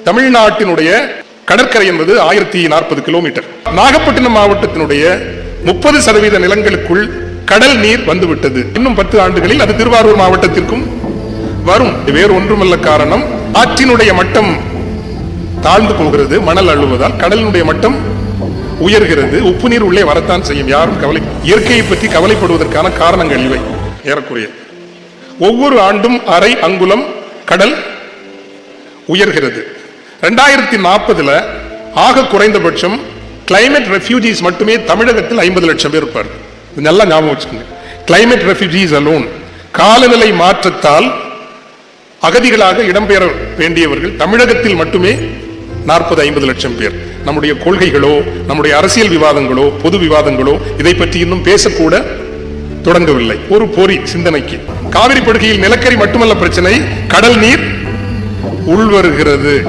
தமிழ்நாட்டினுடைய கடற்கரை என்பது 1040 கிலோமீட்டர். நாகப்பட்டினம் மாவட்டத்தினுடைய 30% நிலங்களுக்குள் கடல் நீர் வந்துவிட்டது. இன்னும் 10 ஆண்டுகளில் அது திருவாரூர் மாவட்டத்திற்கும் வரும். வேறு ஒன்றுமல்ல காரணம், ஆற்றினுடைய மட்டம் தாழ்ந்து போகிறது மணல் அள்ளுவதால். கடலினுடைய மட்டம் உயர்கிறது. உப்பு நீர் உள்ளே வரத்தான் செய்யும். யாரும் இயற்கையை பற்றி கவலைப்படுவதற்கான காரணங்கள் இவை. ஏறக்குறைய ஒவ்வொரு ஆண்டும் அரை அங்குலம் கடல் உயர்கிறது. 2040 ஆக குறைந்தபட்சம் கிளைமேட் ரெஃப்யூஜிஸ் மட்டுமே தமிழகத்தில் 50 லட்சம் பேர் இருப்பார். நல்லா ஞாபகம் வச்சுக்கோங்க. கிளைமேட் ரெஃப்யூஜிஸ் அலோன், காலநிலை மாற்றத்தால் அகதிகளாக இடம்பெயர வேண்டியவர்கள் தமிழகத்தில் மட்டுமே 40-50 லட்சம் பேர். நம்முடைய கொள்கைகளோ நம்முடைய அரசியல் விவாதங்களோ பொது விவாதங்களோ இதை பற்றி இன்னும் பேசக்கூட தொடங்கவில்லை. ஒரு பொறி சிந்தனைக்கு. காவிரி படுகையில் நிலக்கரி மட்டுமல்ல பிரச்சனை, கடல் நீர் உள்வருகிறது.